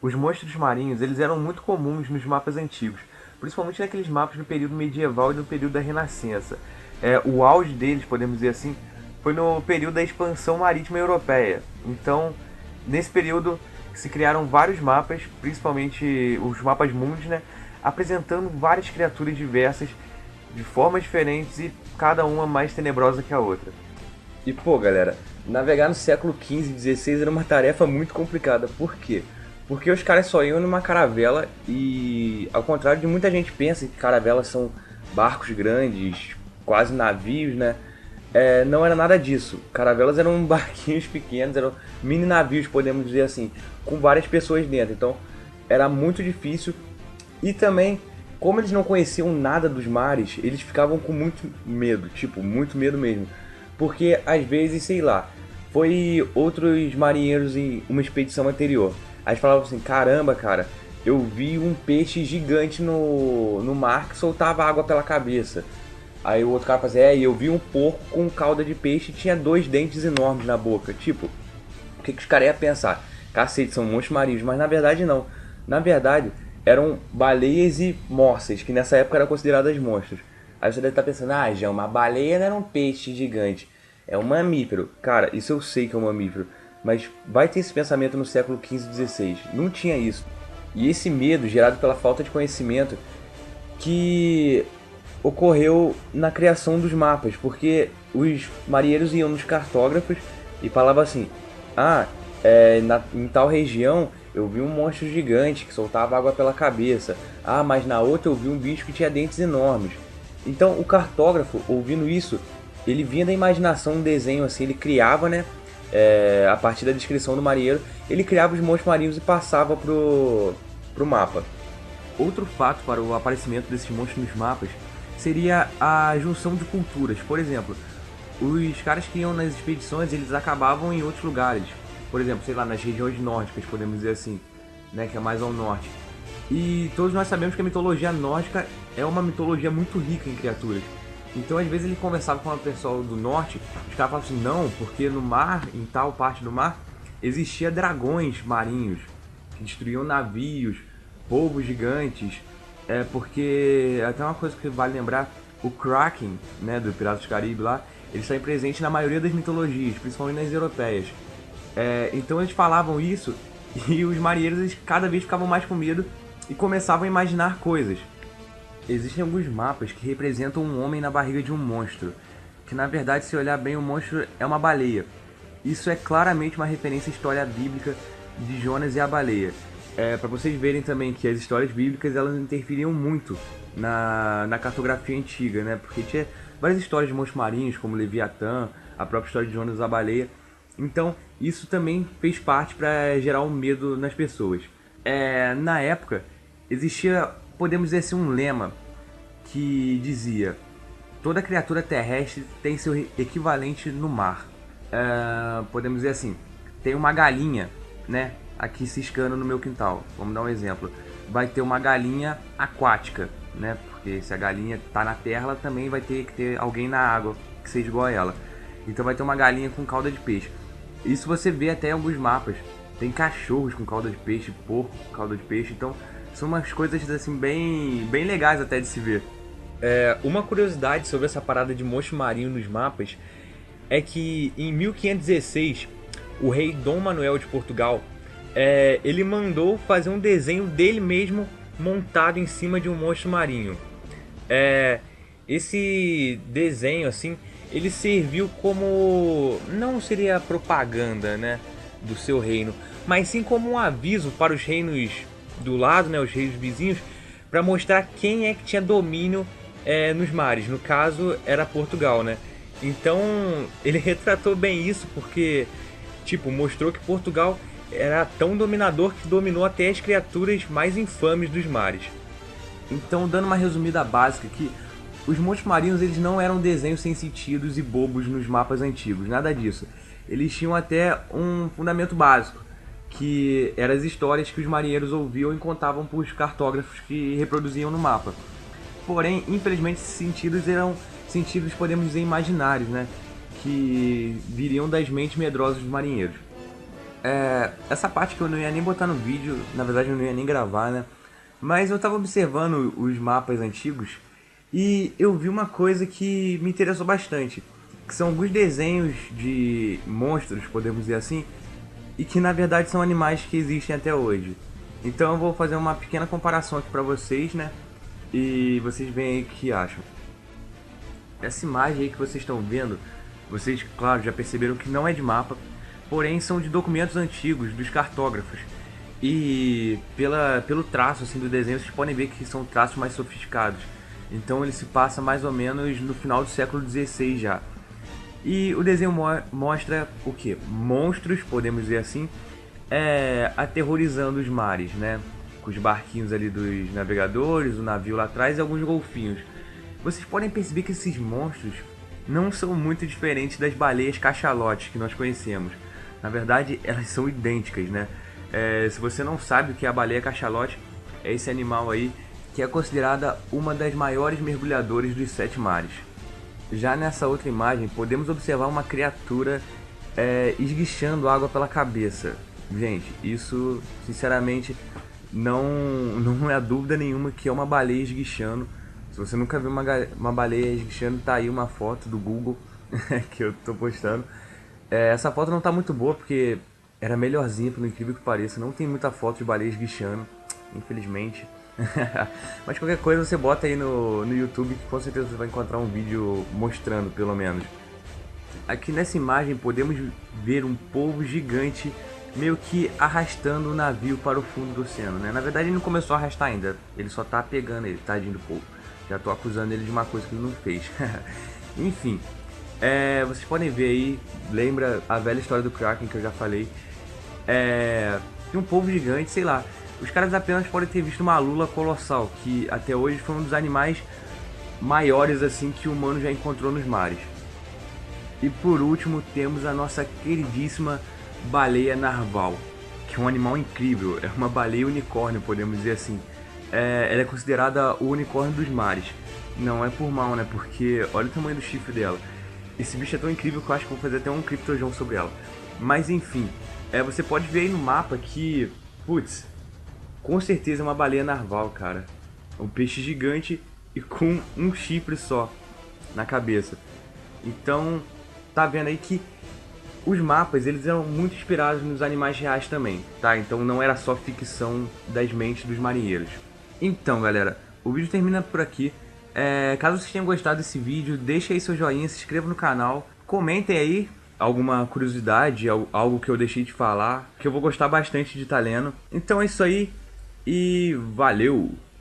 Os monstros marinhos, eles eram muito comuns nos mapas antigos, principalmente naqueles mapas do período medieval e do período da Renascença. O auge deles, podemos dizer assim, foi no período da expansão marítima europeia. Então, nesse período se criaram vários mapas, principalmente os mapas mundos, né, apresentando várias criaturas diversas, de formas diferentes e cada uma mais tenebrosa que a outra. E pô, galera, navegar no século XV e XVI era uma tarefa muito complicada. Por quê? Porque os caras só iam numa caravela e, ao contrário de muita gente pensa que caravelas são barcos grandes, quase navios, né? Não era nada disso. Caravelas eram barquinhos pequenos, eram mini navios, podemos dizer assim, com várias pessoas dentro. Então era muito difícil. E também, como eles não conheciam nada dos mares, eles ficavam com muito medo, tipo, muito medo mesmo. Porque às vezes, sei lá, foi outros marinheiros em uma expedição anterior. Aí eles falavam assim, caramba, cara, eu vi um peixe gigante no mar que soltava água pela cabeça. Aí o outro cara fazia, e eu vi um porco com cauda de peixe e tinha dois dentes enormes na boca. Tipo, o que os caras iam pensar? Cacete, são monstros marinhos, mas na verdade não. Na verdade, eram baleias e morsas, que nessa época eram consideradas monstros. Aí você deve estar pensando, ah, já uma baleia não era um peixe gigante, é um mamífero. Cara, isso eu sei que é um mamífero, mas vai ter esse pensamento no século XV e XVI. Não tinha isso. E esse medo, gerado pela falta de conhecimento, que ocorreu na criação dos mapas, porque os marinheiros iam nos cartógrafos e falavam assim, em tal região eu vi um monstro gigante que soltava água pela cabeça, mas na outra eu vi um bicho que tinha dentes enormes. Então o cartógrafo, ouvindo isso, ele vinha da imaginação um desenho assim, ele criava, né, a partir da descrição do marinheiro, ele criava os monstros marinhos e passava pro mapa. Outro fato para o aparecimento desses monstros nos mapas seria a junção de culturas. Por exemplo, os caras que iam nas expedições, eles acabavam em outros lugares. Por exemplo, sei lá, nas regiões nórdicas, podemos dizer assim, né, que é mais ao norte. E todos nós sabemos que a mitologia nórdica é uma mitologia muito rica em criaturas. Então, às vezes, ele conversava com o pessoal do norte, os caras falavam assim, não, porque no mar, em tal parte do mar, existia dragões marinhos que destruíam navios, polvos gigantes. Porque, até uma coisa que vale lembrar, o Kraken, né, do Piratas do Caribe lá, ele está presente na maioria das mitologias, principalmente nas europeias. Então eles falavam isso e os marinheiros eles cada vez ficavam mais com medo e começavam a imaginar coisas. Existem alguns mapas que representam um homem na barriga de um monstro, que na verdade, se olhar bem, o monstro é uma baleia. Isso é claramente uma referência à história bíblica de Jonas e a baleia. Para vocês verem também que as histórias bíblicas elas interferiam muito na cartografia antiga, né? Porque tinha várias histórias de monstros marinhos, como Leviatã, a própria história de Jonas e a baleia. Então, isso também fez parte para gerar um medo nas pessoas. Na época, existia, podemos dizer assim, um lema que dizia: toda criatura terrestre tem seu equivalente no mar. Podemos dizer assim, tem uma galinha, né, aqui ciscando no meu quintal. Vamos dar um exemplo. Vai ter uma galinha aquática, né, porque se a galinha está na terra, ela também vai ter que ter alguém na água que seja igual a ela. Então vai ter uma galinha com cauda de peixe. Isso você vê até em alguns mapas. Tem cachorros com cauda de peixe, porco com cauda de peixe. Então são umas coisas assim bem legais até de se ver. Uma curiosidade sobre essa parada de monstro marinho nos mapas é que em 1516 o rei Dom Manuel de Portugal ele mandou fazer um desenho dele mesmo montado em cima de um monstro marinho. Esse desenho assim ele serviu como, não seria propaganda, né, do seu reino, mas sim como um aviso para os reinos do lado, né, os reinos vizinhos, para mostrar quem é que tinha domínio nos mares. No caso era Portugal, né? Então ele retratou bem isso porque, tipo, mostrou que Portugal era tão dominador que dominou até as criaturas mais infames dos mares. Então, dando uma resumida básica aqui, os monstros marinhos eles não eram desenhos sem sentidos e bobos nos mapas antigos, nada disso. Eles tinham até um fundamento básico, que eram as histórias que os marinheiros ouviam e contavam para os cartógrafos que reproduziam no mapa. Porém, infelizmente, esses sentidos eram sentidos, podemos dizer, imaginários, né? Que viriam das mentes medrosas dos marinheiros. Essa parte que eu não ia nem botar no vídeo, na verdade eu não ia nem gravar, né? Mas eu tava observando os mapas antigos e eu vi uma coisa que me interessou bastante, que são alguns desenhos de monstros, podemos dizer assim, e que na verdade são animais que existem até hoje. Então eu vou fazer uma pequena comparação aqui pra vocês, né? E vocês veem aí o que acham. Essa imagem aí que vocês estão vendo, vocês, claro, já perceberam que não é de mapa, porém são de documentos antigos dos cartógrafos. E pelo traço assim, do desenho, vocês podem ver que são traços mais sofisticados. Então ele se passa mais ou menos no final do século XVI já. E o desenho mostra o que? Monstros, podemos dizer assim, aterrorizando os mares, né? Com os barquinhos ali dos navegadores, o navio lá atrás e alguns golfinhos. Vocês podem perceber que esses monstros não são muito diferentes das baleias cachalotes que nós conhecemos. Na verdade, elas são idênticas, né? Se você não sabe o que é a baleia cachalote, é esse animal aí que é considerada uma das maiores mergulhadoras dos 7 mares. Já nessa outra imagem, podemos observar uma criatura esguichando água pela cabeça. Gente, isso sinceramente não é dúvida nenhuma que é uma baleia esguichando. Se você nunca viu uma baleia esguichando, tá aí uma foto do Google que eu tô postando. Essa foto não tá muito boa porque era melhorzinha, por incrível que pareça. Não tem muita foto de baleia esguichando, infelizmente. Mas qualquer coisa você bota aí no YouTube que com certeza você vai encontrar um vídeo mostrando, pelo menos. Aqui nessa imagem podemos ver um polvo gigante meio que arrastando o navio para o fundo do oceano, né? Na verdade ele não começou a arrastar ainda, ele só tá pegando ele, tadinho do polvo. Já tô acusando ele de uma coisa que ele não fez. Enfim, vocês podem ver aí, lembra a velha história do Kraken que eu já falei. Tem um polvo gigante, sei lá. Os caras apenas podem ter visto uma lula colossal, que até hoje foi um dos animais maiores assim que o humano já encontrou nos mares. E por último temos a nossa queridíssima baleia narval, que é um animal incrível, é uma baleia unicórnio, podemos dizer assim. Ela é considerada o unicórnio dos mares. Não é por mal, né? Porque olha o tamanho do chifre dela. Esse bicho é tão incrível que eu acho que vou fazer até um criptojão sobre ela. Mas enfim, você pode ver aí no mapa que, putz, com certeza é uma baleia narval, cara. É um peixe gigante e com um chifre só na cabeça. Então, tá vendo aí que os mapas, eles eram muito inspirados nos animais reais também, tá? Então não era só ficção das mentes dos marinheiros. Então, galera, o vídeo termina por aqui. Caso vocês tenham gostado desse vídeo, deixa aí seu joinha, se inscreva no canal, comentem aí alguma curiosidade, algo que eu deixei de falar, que eu vou gostar bastante de estar lendo. Então é isso aí e valeu!